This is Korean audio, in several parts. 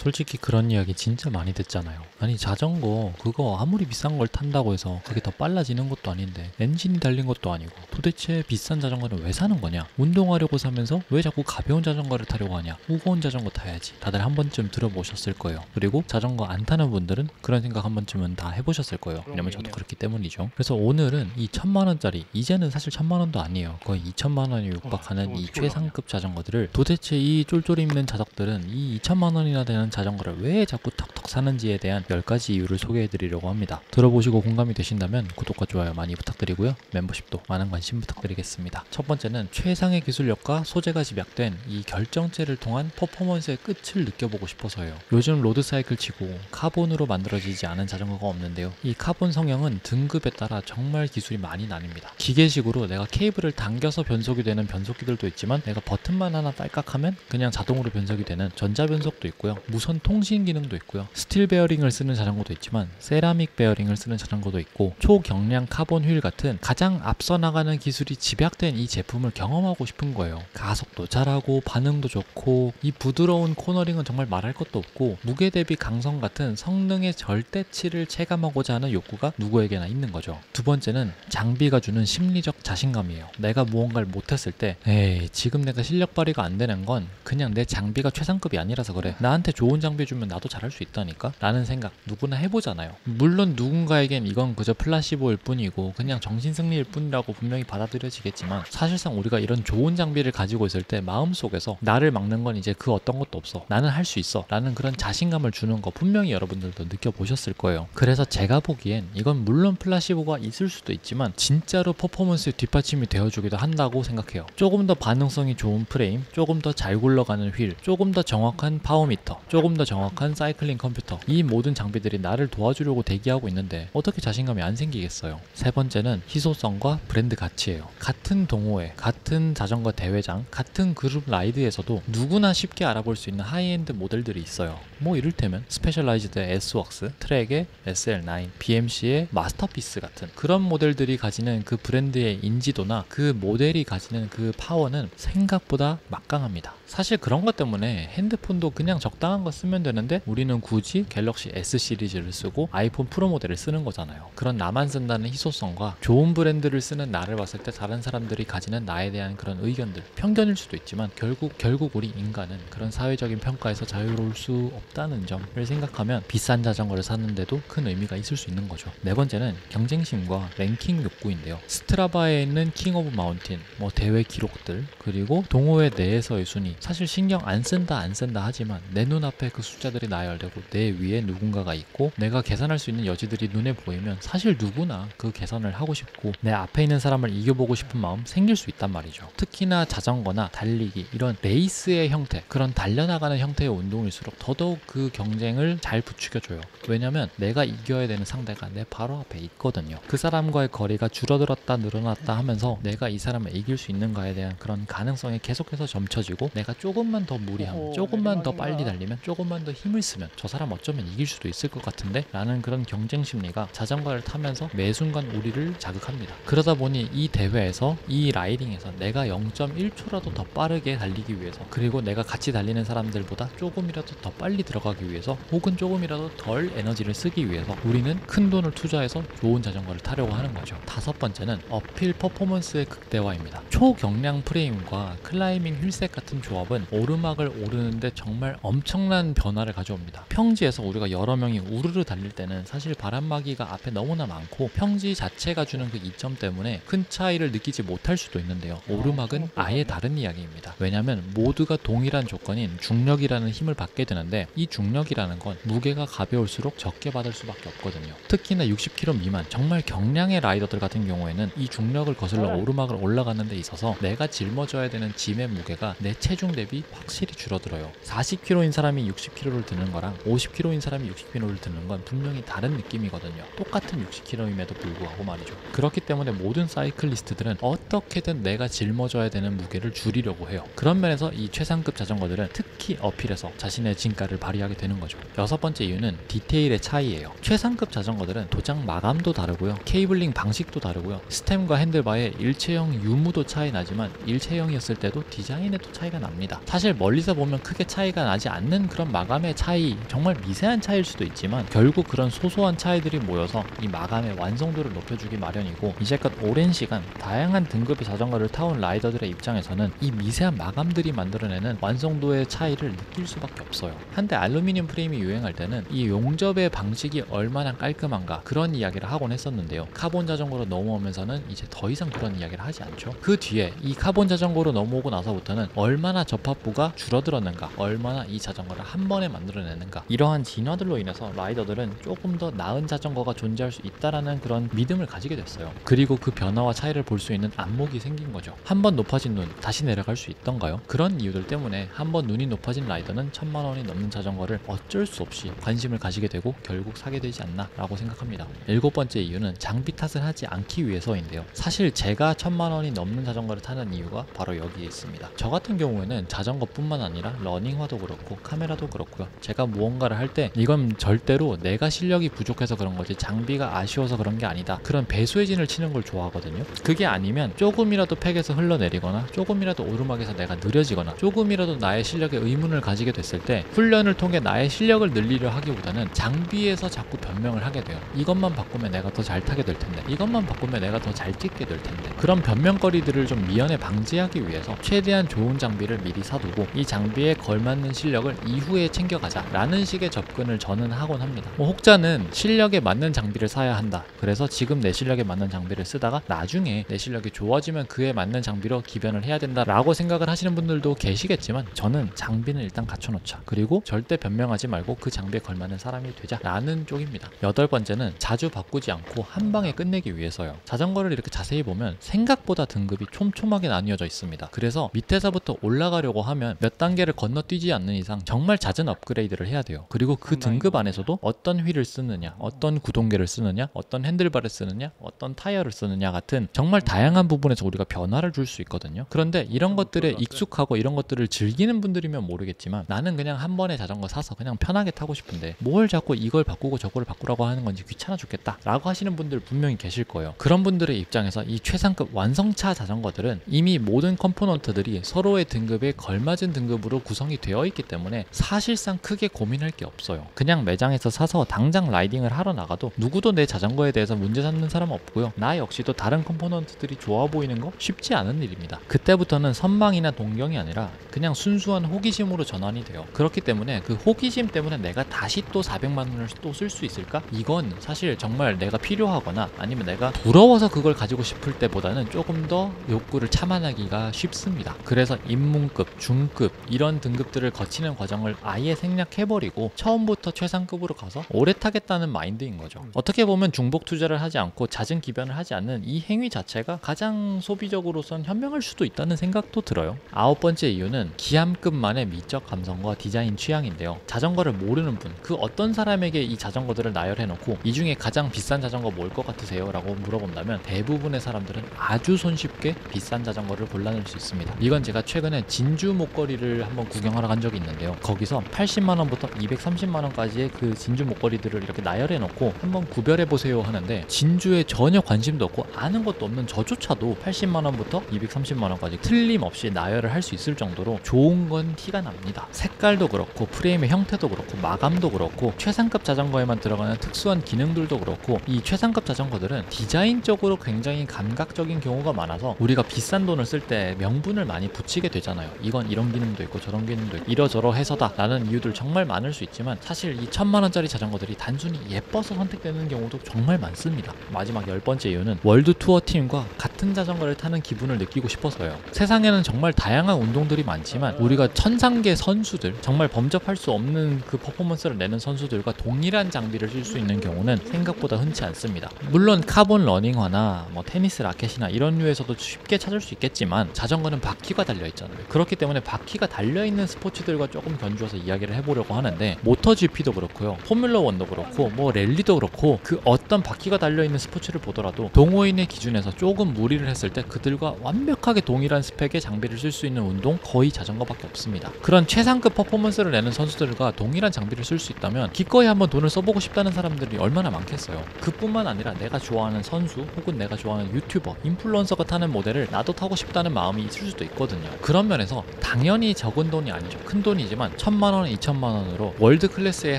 솔직히 그런 이야기 진짜 많이 듣잖아요. 아니 자전거 그거 아무리 비싼 걸 탄다고 해서 그게 더 빨라지는 것도 아닌데 엔진이 달린 것도 아니고 도대체 비싼 자전거는 왜 사는 거냐? 운동하려고 사면서 왜 자꾸 가벼운 자전거를 타려고 하냐? 무거운 자전거 타야지. 다들 한 번쯤 들어보셨을 거예요. 그리고 자전거 안 타는 분들은 그런 생각 한 번쯤은 다 해보셨을 거예요. 왜냐면 저도 그렇기 때문이죠. 그래서 오늘은 이 1000만원짜리, 이제는 사실 1000만원도 아니에요. 거의 2000만원이 육박하는 이 최상급 자전거들을 도대체 이 쫄쫄이 있는 자석들은 이 2000만원이나 되는 자전거를 왜 자꾸 턱턱 사는지에 대한 10가지 이유를 소개해드리려고 합니다. 들어보시고 공감이 되신다면 구독과 좋아요 많이 부탁드리고요. 멤버십도 많은 관심 부탁드리겠습니다. 첫 번째는 최상의 기술력과 소재가 집약된 이 결정체를 통한 퍼포먼스의 끝을 느껴보고 싶어서예요. 요즘 로드사이클 치고 카본으로 만들어지지 않은 자전거가 없는데요. 이 카본 성형은 등급에 따라 정말 기술이 많이 나뉩니다. 기계식으로 내가 케이블을 당겨서 변속이 되는 변속기들도 있지만 내가 버튼만 하나 딸깍하면 그냥 자동으로 변속이 되는 전자변속도 있고요. 무선 통신 기능도 있고요. 스틸 베어링을 쓰는 자전거도 있지만 세라믹 베어링을 쓰는 자전거도 있고 초경량 카본 휠 같은 가장 앞서 나가는 기술이 집약된 이 제품을 경험하고 싶은 거예요. 가속도 잘하고 반응도 좋고 이 부드러운 코너링은 정말 말할 것도 없고 무게 대비 강성 같은 성능의 절대치를 체감하고자 하는 욕구가 누구에게나 있는 거죠. 두 번째는 장비가 주는 심리적 자신감이에요. 내가 무언가를 못했을 때 에이 지금 내가 실력 발휘가 안 되는 건 그냥 내 장비가 최상급이 아니라서 그래. 나한테 좋은 장비 주면 나도 잘할 수 있다니까? 라는 생각 누구나 해보잖아요. 물론 누군가에겐 이건 그저 플라시보일 뿐이고 그냥 정신승리일 뿐이라고 분명히 받아들여지겠지만 사실상 우리가 이런 좋은 장비를 가지고 있을 때 마음속에서 나를 막는 건 이제 그 어떤 것도 없어. 나는 할 수 있어. 라는 그런 자신감을 주는 거 분명히 여러분들도 느껴보셨을 거예요. 그래서 제가 보기엔 이건 물론 플라시보가 있을 수도 있지만 진짜로 퍼포먼스의 뒷받침이 되어주기도 한다고 생각해요. 조금 더 반응성이 좋은 프레임, 조금 더 잘 굴러가는 휠, 조금 더 정확한 파워미터, 조금 더 정확한 사이클링 컴퓨터, 이 모든 장비들이 나를 도와주려고 대기하고 있는데 어떻게 자신감이 안 생기겠어요. 세 번째는 희소성과 브랜드 가치예요. 같은 동호회, 같은 자전거 대회장, 같은 그룹 라이드에서도 누구나 쉽게 알아볼 수 있는 하이엔드 모델들이 있어요. 뭐 이를테면 스페셜라이즈드의 S웍스, 트랙의 SL9, BMC의 마스터피스 같은 그런 모델들이 가지는 그 브랜드의 인지도나 그 모델이 가지는 그 파워는 생각보다 막강합니다. 사실 그런 것 때문에 핸드폰도 그냥 적당한 거 쓰면 되는데 우리는 굳이 갤럭시 S 시리즈를 쓰고 아이폰 프로 모델을 쓰는 거잖아요. 그런 나만 쓴다는 희소성과 좋은 브랜드를 쓰는 나를 봤을 때 다른 사람들이 가지는 나에 대한 그런 의견들, 편견일 수도 있지만 결국 우리 인간은 그런 사회적인 평가에서 자유로울 수 없다는 점을 생각하면 비싼 자전거를 사는데도 큰 의미가 있을 수 있는 거죠. 네 번째는 경쟁심과 랭킹 욕구인데요. 스트라바에 있는 킹 오브 마운틴, 뭐 대회 기록들, 그리고 동호회 내에서의 순위, 사실 신경 안 쓴다 하지만 내 눈앞에 그 숫자들이 나열되고 내 위에 누군가가 있고 내가 계산할 수 있는 여지들이 눈에 보이면 사실 누구나 그 계산을 하고 싶고 내 앞에 있는 사람을 이겨보고 싶은 마음 생길 수 있단 말이죠. 특히나 자전거나 달리기 이런 레이스의 형태, 그런 달려나가는 형태의 운동일수록 더더욱 그 경쟁을 잘 부추겨줘요. 왜냐면 내가 이겨야 되는 상대가 내 바로 앞에 있거든요. 그 사람과의 거리가 줄어들었다 늘어났다 하면서 내가 이 사람을 이길 수 있는가에 대한 그런 가능성이 계속해서 점쳐지고 내가 조금만 더 무리하면, 조금만 더 빨리 달리면, 조금만 더 힘을 쓰면 저 사람 어쩌면 이길 수도 있을 것 같은데? 라는 그런 경쟁 심리가 자전거를 타면서 매 순간 우리를 자극합니다. 그러다 보니 이 대회에서, 이 라이딩에서 내가 0.1초라도 더 빠르게 달리기 위해서, 그리고 내가 같이 달리는 사람들보다 조금이라도 더 빨리 들어가기 위해서, 혹은 조금이라도 덜 에너지를 쓰기 위해서 우리는 큰 돈을 투자해서 좋은 자전거를 타려고 하는 거죠. 다섯 번째는 어필 퍼포먼스의 극대화입니다. 초경량 프레임과 클라이밍 휠셋 같은 조합은 오르막을 오르는데 정말 엄청난 변화를 가져옵니다. 평지에서 우리가 여러 명이 우르르 달릴 때는 사실 바람막이가 앞에 너무나 많고 평지 자체가 주는 그 이점 때문에 큰 차이를 느끼지 못할 수도 있는데요. 오르막은 아예 다른 이야기입니다. 왜냐하면 모두가 동일한 조건인 중력이라는 힘을 받게 되는데 이 중력이라는 건 무게가 가벼울수록 적게 받을 수밖에 없거든요. 특히나 60kg 미만 정말 경량의 라이더들 같은 경우에는 이 중력을 거슬러 오르막을 올라가는 데 있어서 내가 짊어져야 되는 짐의 무게가 내 체중 대비 확실히 줄어들어요. 40kg인 사람이 60kg를 드는 거랑 50kg인 사람이 60kg를 드는 건 분명히 다른 느낌이거든요. 똑같은 60kg임에도 불구하고 말이죠. 그렇기 때문에 모든 사이클리스트들은 어떻게든 내가 짊어져야 되는 무게를 줄이려고 해요. 그런 면에서 이 최상급 자전거들은 특히 어필해서 자신의 진가를 발휘하게 되는 거죠. 여섯 번째 이유는 디테일의 차이예요. 최상급 자전거들은 도장 마감도 다르고요. 케이블링 방식도 다르고요. 스템과 핸들바의 일체형 유무도 차이 나지만 일체형이었을 때도 디자인에도 차이가 납니다. 사실 멀리서 보면 크게 차이가 나지 않는 그런 마감의 차이, 정말 미세한 차이일 수도 있지만 결국 그런 소소한 차이들이 모여서 이 마감의 완성도를 높여주기 마련이고, 이제껏 오랜 시간 다양한 등급의 자전거를 타온 라이더들의 입장에서는 이 미세한 마감들이 만들어내는 완성도의 차이를 느낄 수밖에 없어요. 한때 알루미늄 프레임이 유행할 때는 이 용접의 방식이 얼마나 깔끔한가 그런 이야기를 하곤 했었는데요. 카본 자전거로 넘어오면서는 이제 더 이상 그런 이야기를 하지 않죠. 그 뒤에 이 카본 자전거로 넘어오고 나서부터는 얼마나 접합부가 줄어들었는가, 얼마나 이 자전거를 한 번에 만들어내는가, 이러한 진화들로 인해서 라이더들은 조금 더 나은 자전거가 존재할 수 있다라는 그런 믿음을 가지게 됐어요. 그리고 그 변화와 차이를 볼 수 있는 안목이 생긴 거죠. 한 번 높아진 눈 다시 내려갈 수 있던가요? 그런 이유들 때문에 한 번 눈이 높아진 라이더는 1000만 원이 넘는 자전거를 어쩔 수 없이 관심을 가지게 되고 결국 사게 되지 않나 라고 생각합니다. 7번째 이유는 장비 탓을 하지 않기 위해서인데요. 사실 제가 1000만 원이 넘는 자전거를 타는 이유가 바로 여기에 있습니다. 저 같은 경우에는 자전거뿐만 아니라 러닝화도 그렇고 카메라도 그렇고요. 제가 무언가를 할 때 이건 절대로 내가 실력이 부족해서 그런 거지 장비가 아쉬워서 그런 게 아니다, 그런 배수의 진을 치는 걸 좋아하거든요. 그게 아니면 조금이라도 팩에서 흘러내리거나 조금이라도 오르막에서 내가 느려지거나 조금이라도 나의 실력에 의문을 가지게 됐을 때 훈련을 통해 나의 실력을 늘리려 하기보다는 장비에서 자꾸 변명을 하게 돼요. 이것만 바꾸면 내가 더 잘 타게 될 텐데, 이것만 바꾸면 내가 더 잘 찍게 될 텐데, 그런 변명거리들을 좀 미연에 방지하기 위해서 최대한 좋은 장비를 미리 사두고 이 장비에 걸맞는 실력을 이후에 챙겨가자 라는 식의 접근을 저는 하곤 합니다. 혹자는 실력에 맞는 장비를 사야 한다, 그래서 지금 내 실력에 맞는 장비를 쓰다가 나중에 내 실력이 좋아지면 그에 맞는 장비로 기변을 해야 된다 라고 생각을 하시는 분들도 계시겠지만, 저는 장비는 일단 갖춰놓자, 그리고 절대 변명하지 말고 그 장비에 걸맞는 사람이 되자 라는 쪽입니다. 8번째는 자주 바꾸지 않고 한 방에 끝내기 위해서요. 자전거를 이렇게 자세히 보면 생각보다 등급이 촘촘하게 나뉘어져 있습니다. 그래서 밑에서부터 올라가려고 하면 몇 단계를 건너뛰지 않는 이상 정말 잦은 업그레이드를 해야 돼요. 그리고 그 등급 안에서도 어떤 휠을 쓰느냐, 어떤 구동계를 쓰느냐, 어떤 핸들바를 쓰느냐, 어떤 타이어를 쓰느냐 같은 정말 다양한 부분에서 우리가 변화를 줄 수 있거든요. 그런데 이런 것들에 익숙하고 이런 것들을 즐기는 분들이면 모르겠지만, 나는 그냥 한 번에 자전거 사서 그냥 편하게 타고 싶은데 뭘 자꾸 이걸 바꾸고 저걸 바꾸라고 하는 건지 귀찮아 죽겠다 라고 하시는 분들 분명히 계실 거예요. 그런 분들의 입장에서 이 최상급 완성차 자전거들은 이미 모든 컴포넌트들이 서로의 등급에 걸맞은 등급으로 구성이 되어 있기 때문에 사실상 크게 고민할 게 없어요. 그냥 매장에서 사서 당장 라이딩을 하러 나가도 누구도 내 자전거에 대해서 문제 삼는 사람은 없고요. 나 역시도 다른 컴포넌트들이 좋아 보이는 거 쉽지 않은 일입니다. 그때부터는 선망이나 동경이 아니라 그냥 순수한 호기심으로 전환이 돼요. 그렇기 때문에 그 호기심 때문에 내가 다시 또 400만 원을 또 쓸 수 있을까? 이건 사실 정말 내가 필요하거나 아니면 내가 부러워서 그걸 가지고 싶을 때보다는 조금 더 욕구를 참아내기가 쉽습니다. 그래서 입문급, 중급 이런 등급들을 거치는 과정을 아예 생략해버리고 처음부터 최상급으로 가서 오래 타겠다는 마인드인 거죠. 어떻게 보면 중복 투자를 하지 않고 잦은 기변을 하지 않는 이 행위 자체가 가장 소비적으로선 현명할 수도 있다는 생각도 들어요. 9번째 이유는 기함급만의 미적 감성과 디자인 취향인데요. 자전거를 모르는 분, 그 어떤 사람에게 이 자전거들을 나열해놓고 이 중에 가장 비싼 자전거 뭘 것 같으세요? 라고 물어본다면 대부분의 사람들은 아주 손쉽게 비싼 자전거를 골라낼 수 있습니다. 이건 제가 최근에 진주 목걸이를 한번 구경하러 간 적이 있는데요. 거기서 80만원부터 230만원까지의 그 진주 목걸이들을 이렇게 나열해놓고 한번 구별해보세요 하는데, 진주에 전혀 관심도 없고 아는 것도 없는 저조차도 80만원부터 230만원까지 틀림없이 나열을 할 수 있을 정도로 좋은 건 티가 납니다. 색깔도 그렇고 프레임의 형태도 그렇고 마감도 그렇고 최상급 자전거에만 들어가는 특수한 기능들도 그렇고, 이 최상급 자전거들은 디자인적으로 굉장히 감각적인 경우가 많아서 우리가 비싼 돈을 쓸 때 명분을 많이 붙이게 되잖아요. 이건 이런 기능도 있고 저런 기능도 있고 이러저러 해서다 라는 이유들 정말 많을 수 있지만, 사실 이 1000만원짜리 자전거들이 단순히 예뻐서 선택되는 경우도 정말 많습니다. 마지막 10번째 이유는 월드 투어 팀과 같은 자전거를 타는 기분을 느끼고 싶어서요. 세상에는 정말 다양한 운동들이 많지만 우리가 천상계 선수들, 정말 범접할 수 없는 그 퍼포먼스를 내는 선수들과 동일한 장비를 쓸 수 있는 경우는 생각보다 흔치 않습니다. 물론 카본 러닝화나 뭐 테니스 라켓이나 이런 류에서도 쉽게 찾을 수 있겠지만, 자전거는 바퀴가 달려있잖아요. 그렇기 때문에 바퀴가 달려있는 스포츠들과 조금 견주어서 이야기를 해보려고 하는데, 모터GP도 그렇고요, 포뮬러1도 그렇고 뭐 랠리도 그렇고, 그 어떤 바퀴가 달려있는 스포츠를 보더라도 동호인의 기준에서 조금 무리를 했을 때 그들과 완벽하게 동일한 스펙의 장비를 쓸 수 있는 운동 거의 자전거밖에 없습니다. 그런 최상급 퍼포먼스를 내는 선수들과 동일한 장비를 쓸 수 있다면 기꺼이 한번 돈을 써보고 싶다는 사람들이 얼마나 많겠어요. 그뿐만 아니라 내가 좋아하는 선수 혹은 내가 좋아하는 유튜버, 인플루언서가 타는 모델을 나도 타고 싶다는 마음이 있을 수도 있거든요. 그런 면에서 당연히 적은 돈이 아니죠. 큰 돈이지만 하지만 1000만원, 2000만원으로 월드 클래스의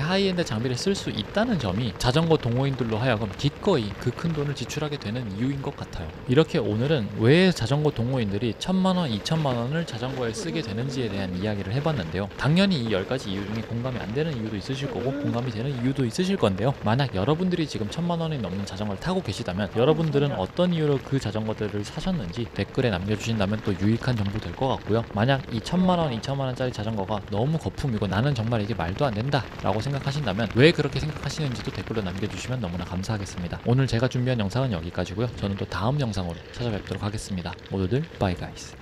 하이엔드 장비를 쓸 수 있다는 점이 자전거 동호인들로 하여금 기꺼이 그 큰 돈을 지출하게 되는 이유인 것 같아요. 이렇게 오늘은 왜 자전거 동호인들이 1000만원, 2000만원을 자전거에 쓰게 되는지에 대한 이야기를 해봤는데요. 당연히 이 10가지 이유 중에 공감이 안 되는 이유도 있으실 거고 공감이 되는 이유도 있으실 건데요. 만약 여러분들이 지금 1000만원이 넘는 자전거를 타고 계시다면 여러분들은 어떤 이유로 그 자전거들을 사셨는지 댓글에 남겨주신다면 또 유익한 정보 될 것 같고요. 만약 이 1000만원, 2000만원짜리 자전거가 너무 거품이고 나는 정말 이게 말도 안 된다 라고 생각하신다면 왜 그렇게 생각하시는지도 댓글로 남겨주시면 너무나 감사하겠습니다. 오늘 제가 준비한 영상은 여기까지고요. 저는 또 다음 영상으로 찾아뵙도록 하겠습니다. 모두들 바이 가이스.